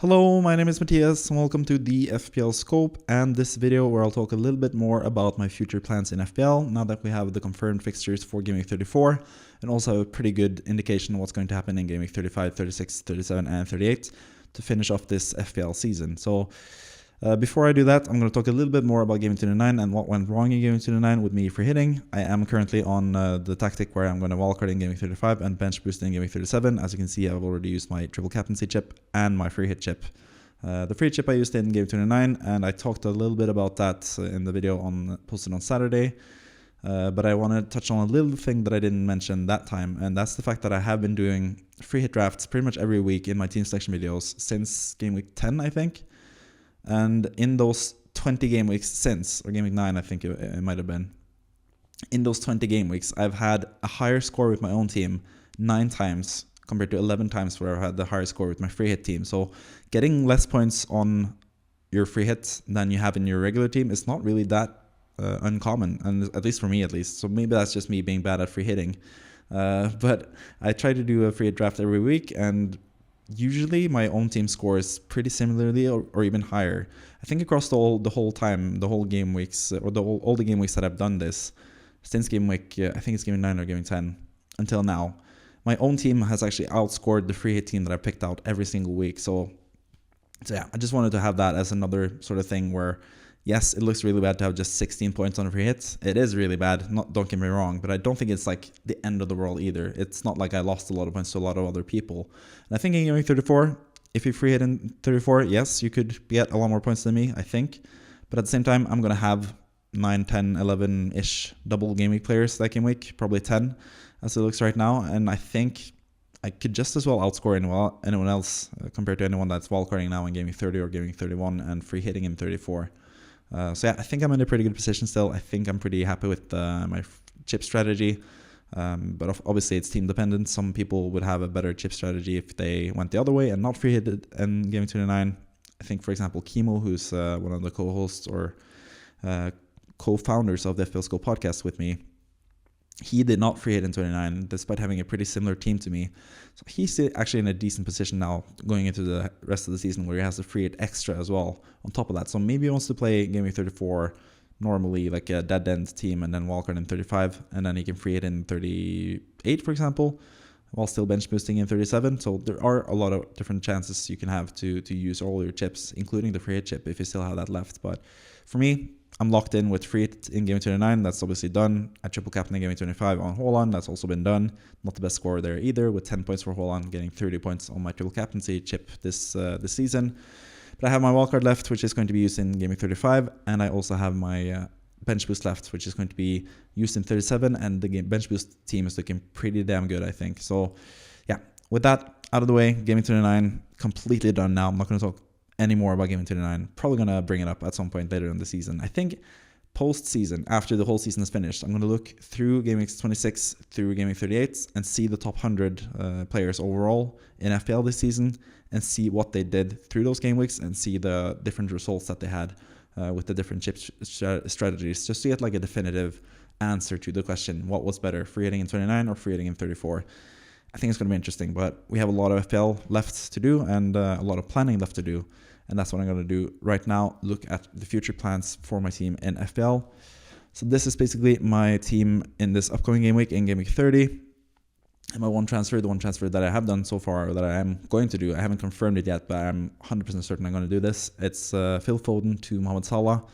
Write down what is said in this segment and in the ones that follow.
Hello, my name is Matthias and welcome to the FPL Scope and this video where I'll talk a little bit more about my future plans in FPL now that we have the confirmed fixtures for GW34 and also a pretty good indication of what's going to happen in GW35, 36, 37 and 38 to finish off this FPL season. So before I do that, I'm going to talk a little bit more about GW29 and what went wrong in GW29 with me free hitting. I am currently on the tactic where I'm going to wildcard in GW35 and bench boost in GW37. As you can see, I've already used my triple captaincy chip and my free hit chip. The free chip I used in GW29, and I talked a little bit about that in the video posted on Saturday. But I want to touch on a little thing that I didn't mention that time, and that's the fact that I have been doing free hit drafts pretty much every week in my team selection videos since game week 10, I think. And in those 20 game weeks since, or game week 9, I think it might have been, in those 20 game weeks, I've had a higher score with my own team 9 times compared to 11 times where I've had the higher score with my free hit team. So getting less points on your free hit than you have in your regular team is not really that uncommon, and at least for me at least. So maybe that's just me being bad at free hitting. But I try to do a free hit draft every week, and usually my own team scores pretty similarly or even higher. I think across the whole game weeks, or all the game weeks that I've done this, since game week, I think it's game 9 or game 10, until now, my own team has actually outscored the free hit team that I picked out every single week. So yeah, I just wanted to have that as another sort of thing where, yes, it looks really bad to have just 16 points on a free hit. It is really bad, don't get me wrong, but I don't think it's like the end of the world either. It's not like I lost a lot of points to a lot of other people. And I think in game 34, if you free hit in 34, yes, you could get a lot more points than me, I think. But at the same time, I'm going to have 9, 10, 11-ish double game week players that game week, probably 10 as it looks right now. And I think I could just as well outscore anyone else compared to anyone that's wildcarding now in game week 30 or game week 31 and free hitting in 34. So yeah, I think I'm in a pretty good position still. I think I'm pretty happy with my chip strategy. But obviously it's team dependent. Some people would have a better chip strategy if they went the other way and not free hit in game 29. I think, for example, Kimo, who's one of the co-hosts or co-founders of the FPL School podcast with me, he did not free hit in 29 despite having a pretty similar team to me. So he's actually in a decent position now going into the rest of the season where he has to free hit extra as well on top of that. So maybe he wants to play game week 34 normally like a dead end team and then wildcard in 35, and then he can free hit in 38, for example, while still bench boosting in 37. So there are a lot of different chances you can have to use all your chips, including the free hit chip if you still have that left. But for me, I'm locked in with free hit in game 29. That's obviously done. I triple captain in game 25 on Haaland. That's also been done. Not the best score there either, with 10 points for Haaland, getting 30 points on my triple captaincy chip this season. But I have my wildcard left, which is going to be used in game 35, and I also have my bench boost left, which is going to be used in 37. And the bench boost team is looking pretty damn good, I think. So yeah, with that out of the way, game 29 completely done now. I'm not going to talk any more about game 29. Probably going to bring it up at some point later in the season. I think post-season, after the whole season is finished, I'm going to look through game week 26 through game week 38 and see the top 100 players overall in FPL this season and see what they did through those game weeks and see the different results that they had with the different chip strategies, just to get like a definitive answer to the question, what was better, free hitting in 29 or free hitting in 34? I think it's going to be interesting, but we have a lot of FPL left to do and a lot of planning left to do. And that's what I'm going to do right now, look at the future plans for my team in FPL. So this is basically my team in this upcoming game week, in game week 30. And my the one transfer that I have done so far, or that I am going to do, I haven't confirmed it yet, but I'm 100% certain I'm going to do this. It's Phil Foden to Mohamed Salah.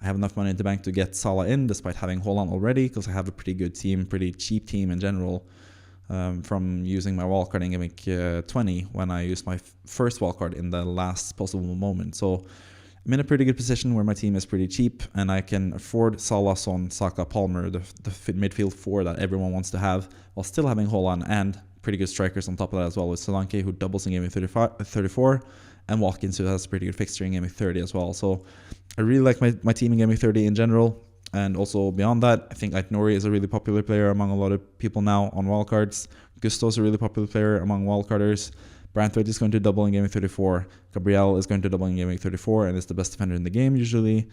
I have enough money in the bank to get Salah in, despite having Haaland already, because I have a pretty good team, pretty cheap team in general. From using my wildcard in game week 20 when I used my first wildcard in the last possible moment. So I'm in a pretty good position where my team is pretty cheap and I can afford Salah, Son, Saka, Palmer, the midfield 4 that everyone wants to have, while still having Haaland and pretty good strikers on top of that as well, with Solanke, who doubles in game week 34, and Watkins, who has a pretty good fixture in game week 30 as well. So I really like my team in game week 30 in general. And also beyond that, I think Aït-Nouri is a really popular player among a lot of people now on wildcards. Gusto is a really popular player among wildcarders. Brantwaite is going to double in game week 34. Gabriel is going to double in game week 34 and is the best defender in the game usually.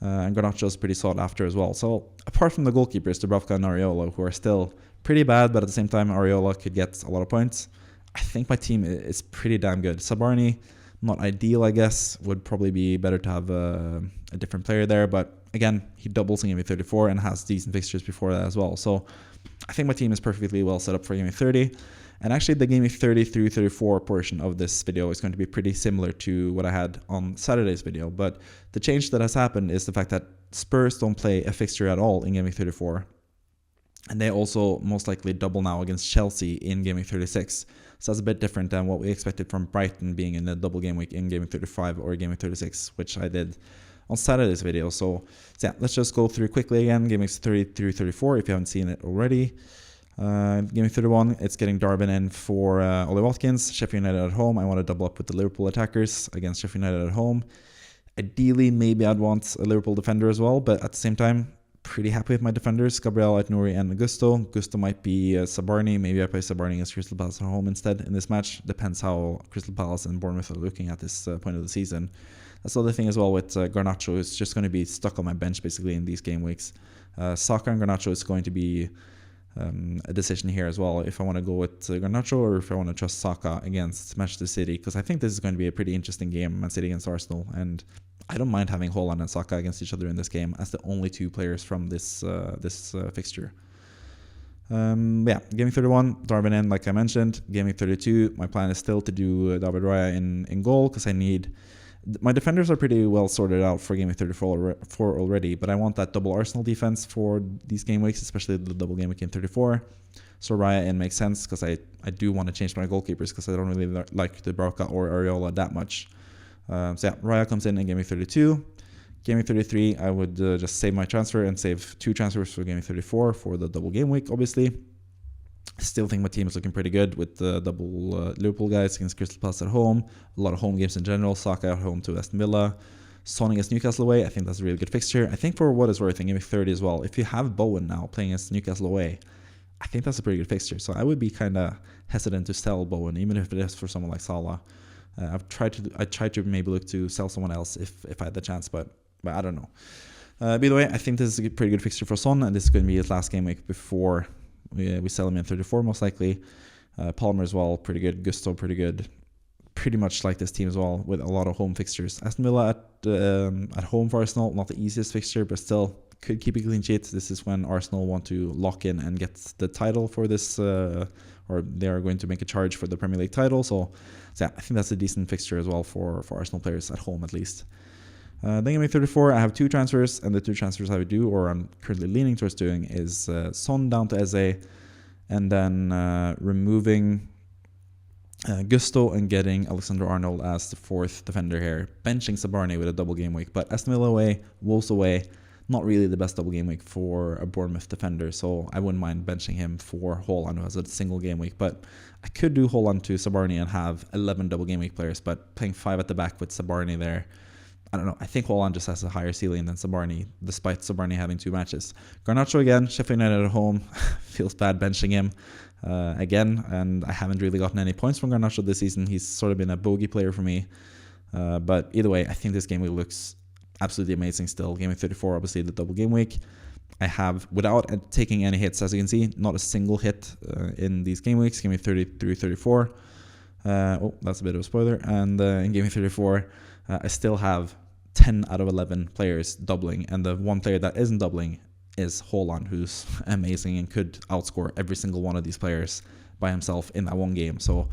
And Garnacho is pretty sought after as well. So apart from the goalkeepers, Dubravka and Areola, who are still pretty bad, but at the same time Areola could get a lot of points, I think my team is pretty damn good. Sabarni Not ideal, I guess. Would probably be better to have a different player there. But again, he doubles in Game Week 34 and has decent fixtures before that as well. So I think my team is perfectly well set up for Game Week 30. And actually, the Game Week 30 through 34 portion of this video is going to be pretty similar to what I had on Saturday's video. But the change that has happened is the fact that Spurs don't play a fixture at all in Game Week 34. And they also most likely double now against Chelsea in Game Week 36. So that's a bit different than what we expected from Brighton being in the double game week in Game Week 35 or Game Week 36, which I did on Saturday's video. So yeah, let's just go through quickly again. Game Weeks 30 through 34 if you haven't seen it already. Game Week 31, it's getting Darwin in for Ollie Watkins. Sheffield United at home. I want to double up with the Liverpool attackers against Sheffield United at home. Ideally, maybe I'd want a Liverpool defender as well, but at the same time, pretty happy with my defenders, Gabriel, Aït-Nouri, and Gusto. Gusto might be Sabarni. Maybe I play Sabarni against Crystal Palace at home instead in this match. Depends how Crystal Palace and Bournemouth are looking at this point of the season. That's the other thing as well with Garnacho. It's just going to be stuck on my bench basically in these game weeks. Saka and Garnacho is going to be a decision here as well. If I want to go with Garnacho or if I want to trust Saka against Manchester City, because I think this is going to be a pretty interesting game, Man City against Arsenal, and I don't mind having Haaland and Saka against each other in this game as the only two players from this fixture. Yeah, Game Week 31, Darwin in, like I mentioned. Game Week 32, my plan is still to do David Raya in goal because I need... My defenders are pretty well sorted out for Game Week 34 already, but I want that double Arsenal defense for these game weeks, especially the double game week in 34. So Raya in makes sense because I do want to change my goalkeepers because I don't really like Dubravka or Areola that much. So yeah, Raya comes in Game Week 32. Game Week 33, I would just save my transfer and save 2 transfers for Game Week 34 for the double game week, obviously. Still think my team is looking pretty good with the double Liverpool guys against Crystal Palace at home. A lot of home games in general. Saka at home to Aston Villa. Son against Newcastle away. I think that's a really good fixture. I think for what it's worth in Game Week 30 as well, if you have Bowen now playing against Newcastle away, I think that's a pretty good fixture. So I would be kind of hesitant to sell Bowen, even if it is for someone like Salah. I tried to maybe look to sell someone else if I had the chance, but I don't know. By the way, I think this is a pretty good fixture for Son, and this is going to be his last game week before we sell him in 34 most likely. Palmer as well, pretty good. Gusto, pretty good. Pretty much like this team as well with a lot of home fixtures. Aston Villa at home for Arsenal, not the easiest fixture, but still could keep a clean sheet. This is when Arsenal want to lock in and get the title for this, or they are going to make a charge for the Premier League title. So yeah, I think that's a decent fixture as well for Arsenal players at home at least. Then Game Week 34, I have 2 transfers, and the 2 transfers I would do, or I'm currently leaning towards doing, is Son down to Eze, and then removing Gusto and getting Alexander-Arnold as the 4th defender here. Benching Sabarni with a double game week, but Aston Villa away, Wolves away, not really the best double game week for a Bournemouth defender, so I wouldn't mind benching him for Haaland, who has a single game week. But I could do Haaland to Sabarni and have 11 double game week players, but playing 5 at the back with Sabarni there, I don't know. I think Haaland just has a higher ceiling than Sabarni, despite Sabarni having 2 matches. Garnacho again, Sheffield United at home. Feels bad benching him again, and I haven't really gotten any points from Garnacho this season. He's sort of been a bogey player for me. But either way, I think this game week looks absolutely amazing still. Game week 34, obviously the double game week. I have, without taking any hits, as you can see, not a single hit in these game weeks. Game week 30 through 34. Oh, that's a bit of a spoiler. And in game week 34, I still have 10 out of 11 players doubling, and the one player that isn't doubling is Haaland, who's amazing and could outscore every single one of these players by himself in that one game. So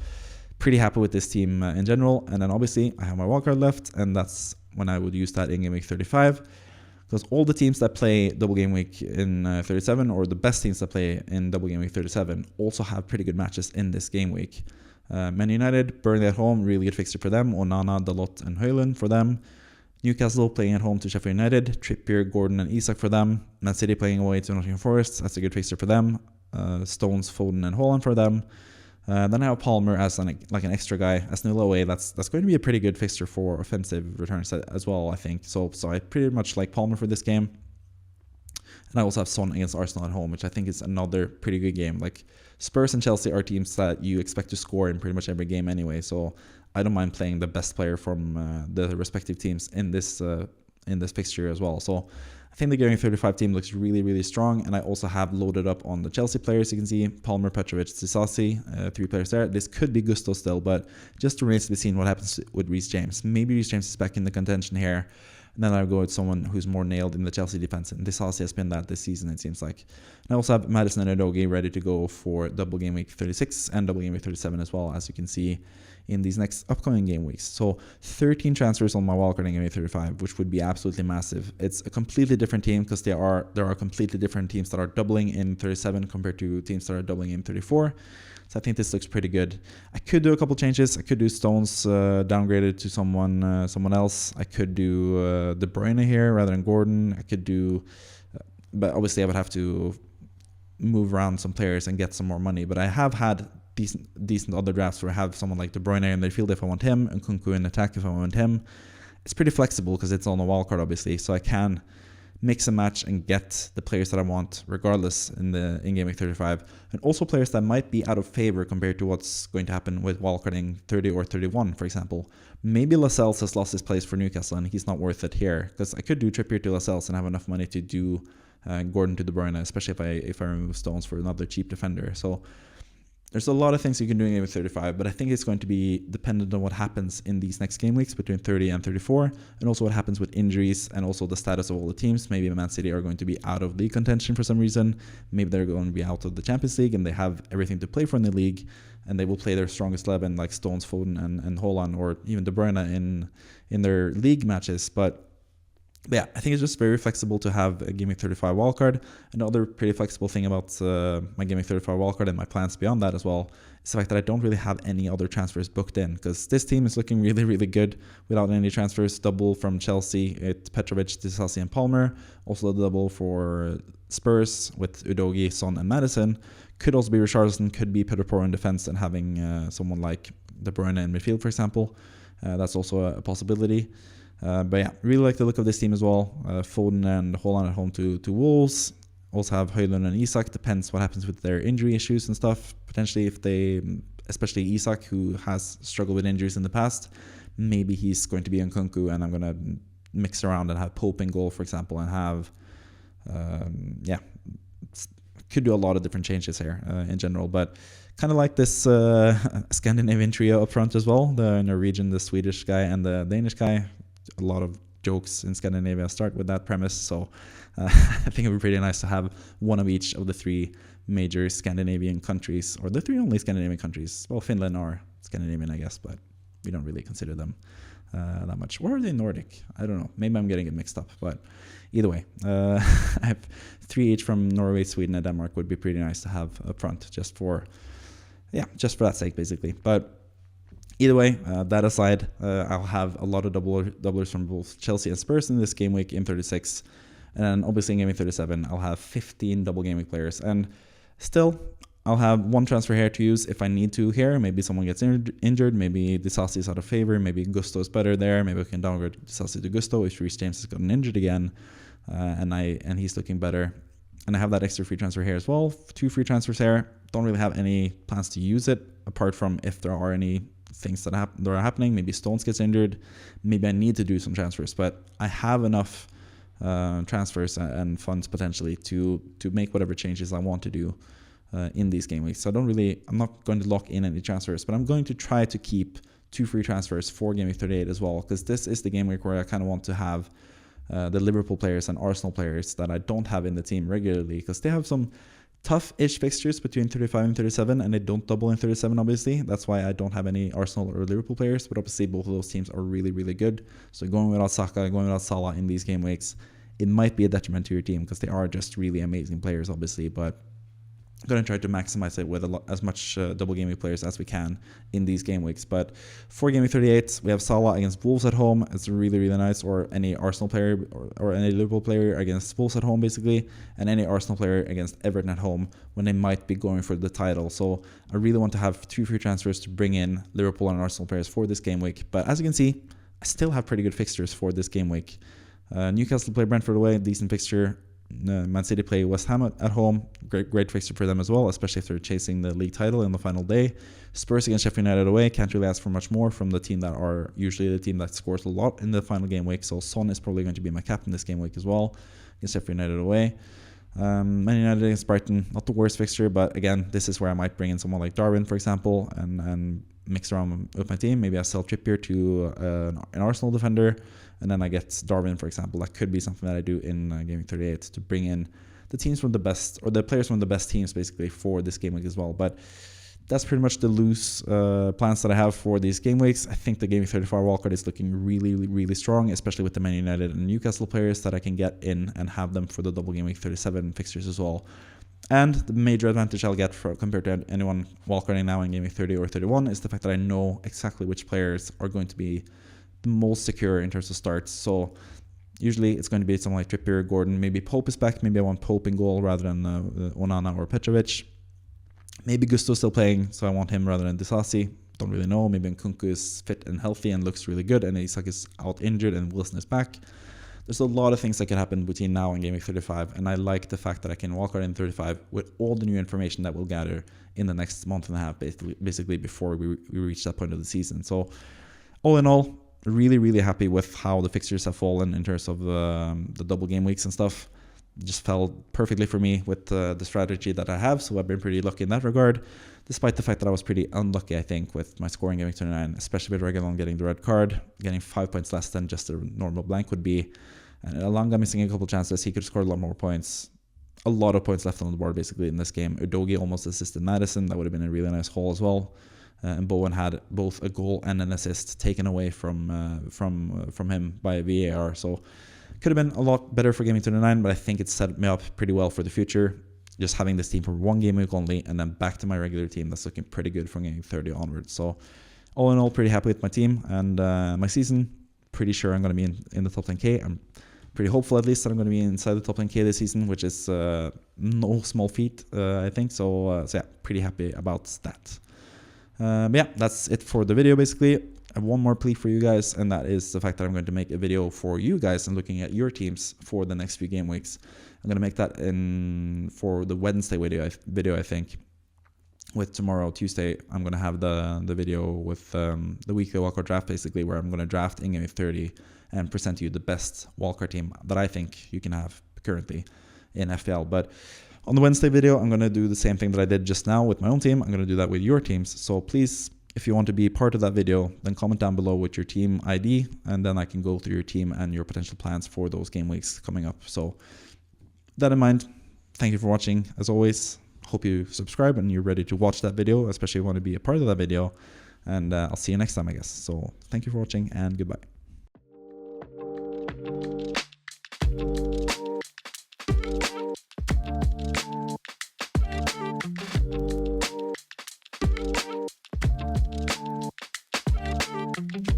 pretty happy with this team in general. And then obviously I have my wildcard left, and that's when I would use that in game week 35, because all the teams that play double game week in 37, or the best teams that play in double game week 37, also have pretty good matches in this game week. Man United, Burnley at home, really good fixture for them. Onana, Dalot, and Højlund for them. Newcastle playing at home to Sheffield United. Trippier, Gordon, and Isak for them. Man City playing away to Nottingham Forest. That's a good fixture for them. Stones, Foden, and Haaland for them. Then I have Palmer as an extra guy. Aston Villa away, that's going to be a pretty good fixture for offensive returns as well, I think. So I pretty much like Palmer for this game. And I also have Son against Arsenal at home, which I think is another pretty good game. Like, Spurs and Chelsea are teams that you expect to score in pretty much every game anyway. So I don't mind playing the best player from the respective teams in this fixture as well. So I think the GW35 team looks really, really strong, and I also have loaded up on the Chelsea players. You can see Palmer, Petrovic, Disasi, 3 players there. This could be Gusto still, but just remains to be seen what happens with Reece James. Maybe Reece James is back in the contention here, and then I'll go with someone who's more nailed in the Chelsea defense, and Disasi has been that this season, it seems like. And I also have Madison and Udogie ready to go for double game week 36 and double game week 37 as well, as you can see in these next upcoming game weeks. So 13 transfers on my wildcard in game week 35, which would be absolutely massive. It's a completely different team because there are completely different teams that are doubling in 37 compared to teams that are doubling in 34. So I think this looks pretty good. I could do a couple changes. I could do Stones downgraded to someone else. I could do De Bruyne here rather than Gordon. I could do, but obviously I would have to move around some players and get some more money. But I have had decent other drafts where I have someone like De Bruyne in midfield if I want him, and Nkunku in attack if I want him. It's pretty flexible because it's on a wildcard obviously, so I can mix and match and get the players that I want regardless in game week 35, and also players that might be out of favor compared to what's going to happen with wildcarding 30 or 31, for example. Maybe Lascelles has lost his place for Newcastle and he's not worth it here, because I could do Trippier to Lascelles and have enough money to do Gordon to De Bruyne, especially if I remove Stones for another cheap defender. So there's a lot of things you can do in game week 35, but I think it's going to be dependent on what happens in these next game weeks between 30 and 34, and also what happens with injuries and also the status of all the teams. Maybe Man City are going to be out of league contention for some reason. Maybe they're going to be out of the Champions League and they have everything to play for in the league, and they will play their strongest 11 like Stones, Foden, and Haaland, or even De Bruyne in their league matches. But yeah, I think it's just very flexible to have a Game Week 35 wildcard. Another pretty flexible thing about my Game Week 35 wildcard and my plans beyond that as well is the fact that I don't really have any other transfers booked in, because this team is looking really, really good without any transfers. Double from Chelsea, it's Petrovic, Disasi, and Palmer. Also the double for Spurs with Udogie, Son, and Madison. Could also be Richarlison, could be Pedro Porro in defense, and having someone like De Bruyne in midfield, for example. That's also a possibility. But yeah, really like the look of this team as well. Foden and Haaland at home to Wolves. Also have Højlund and Isak. Depends what happens with their injury issues and stuff. Potentially if they, especially Isak, who has struggled with injuries in the past, maybe he's going to be on Nkunku, and I'm going to mix around and have Pope in goal, for example, and have, could do a lot of different changes here in general. But kind of like this Scandinavian trio up front as well. The Norwegian, the Swedish guy, and the Danish guy. A lot of jokes in Scandinavia start with that premise, so I think it would be pretty nice to have one of each of the 3 major Scandinavian countries, or the 3 only Scandinavian countries. Well, Finland are Scandinavian, I guess, but we don't really consider them that much. Or are they Nordic? I don't know. Maybe I'm getting it mixed up, but either way, I have 3 each from Norway, Sweden, and Denmark. Would be pretty nice to have up front, just for that sake, basically. But either way, that aside, I'll have a lot of doublers from both Chelsea and Spurs in this game week in 36. And then obviously in game week 37, I'll have 15 double game week players. And still, I'll have one transfer here to use if I need to here. Maybe someone gets injured. Maybe Disasi is out of favor. Maybe Gusto is better there. Maybe I can downgrade Disasi to Gusto if Reece James has gotten injured again. And he's looking better. And I have that extra free transfer here as well. 2 free transfers here. Don't really have any plans to use it, apart from if there are any things that are happening. Maybe Stones gets injured. Maybe I need to do some transfers, but I have enough transfers and funds potentially to make whatever changes I want to do in these game weeks. So I'm not going to lock in any transfers, but I'm going to try to keep 2 free transfers for game week 38 as well, because this is the game week where I kind of want to have the Liverpool players and Arsenal players that I don't have in the team regularly, because they have some tough-ish fixtures between 35 and 37, and they don't double in 37, obviously. That's why I don't have any Arsenal or Liverpool players, but obviously both of those teams are really, really good. So going without Saka, going without Salah in these game weeks, it might be a detriment to your team, because they are just really amazing players, obviously, but I'm going to try to maximize it with as much double game week players as we can in these game weeks. But for game week 38, we have Salah against Wolves at home. It's really, really nice. Or any Arsenal player or any Liverpool player against Wolves at home, basically. And any Arsenal player against Everton at home when they might be going for the title. So I really want to have 2 free transfers to bring in Liverpool and Arsenal players for this game week. But as you can see, I still have pretty good fixtures for this game week. Newcastle play Brentford away, decent fixture. Man City play West Ham at home. Great fixture for them as well, especially if they're chasing the league title in the final day. Spurs against Sheffield United away. Can't really ask for much more from the team that are usually the team that scores a lot in the final game week. So Son is probably going to be my captain this game week as well. against Sheffield United away. Man United against Brighton, not the worst fixture, but again, this is where I might bring in someone like Darwin, for example, and mix around with my team. Maybe I sell Trippier to an Arsenal defender, and then I get Darwin, for example. That could be something that I do in GW38 to bring in the teams from the best, or the players from the best teams, basically, for this game week as well. But that's pretty much the loose plans that I have for these game weeks. I think the GW35 wildcard is looking really, really strong, especially with the Man United and Newcastle players that I can get in and have them for the double game week 37 fixtures as well. And the major advantage I'll get compared to anyone wildcarding now in game week 30 or 31 is the fact that I know exactly which players are going to be the most secure in terms of starts. So usually it's going to be someone like Trippier, Gordon, maybe Pope is back. Maybe I want Pope in goal rather than Onana or Petrovic. Maybe Gusto's still playing, so I want him rather than Disasi. Don't really know. Maybe Nkunku is fit and healthy and looks really good, and Isak is out injured and Wilson is back. There's a lot of things that can happen between now and game week 35, and I like the fact that I can walk out in 35 with all the new information that we'll gather in the next month and a half, basically before we reach that point of the season. So all in all, really, really happy with how the fixtures have fallen in terms of the double game weeks and stuff. Just fell perfectly for me with the strategy that I have, so I've been pretty lucky in that regard, despite the fact that I was pretty unlucky, I think, with my scoring game week 29, especially with Reguilon getting the red card, getting 5 points less than just a normal blank would be, and Alanga missing a couple chances. He could have scored a lot more points. A lot of points left on the board, basically, in this game. Udogie almost assisted Madison. That would have been a really nice haul as well. And Bowen had both a goal and an assist taken away from him by VAR, so could have been a lot better for Gaming 29, but I think it set me up pretty well for the future. Just having this team for one game week only, and then back to my regular team that's looking pretty good from Gaming 30 onwards. So all in all, pretty happy with my team and my season. Pretty sure I'm going to be in the top 10k. I'm pretty hopeful at least that I'm going to be inside the top 10k this season, which is no small feat, I think. So yeah, pretty happy about that. But yeah, that's it for the video basically. I have one more plea for you guys, and that is the fact that I'm going to make a video for you guys and looking at your teams for the next few game weeks. I'm going to make that for the Wednesday video, I think. With tomorrow, Tuesday, I'm going to have the video with the weekly wildcard draft, basically, where I'm going to draft in game 30 and present to you the best wildcard team that I think you can have currently in FPL. But on the Wednesday video, I'm going to do the same thing that I did just now with my own team. I'm going to do that with your teams. So please, if you want to be part of that video, then comment down below with your team ID, and then I can go through your team and your potential plans for those game weeks coming up. So that in mind, thank you for watching. As always, hope you subscribe and you're ready to watch that video, especially if you want to be a part of that video. And I'll see you next time, I guess. So thank you for watching and goodbye.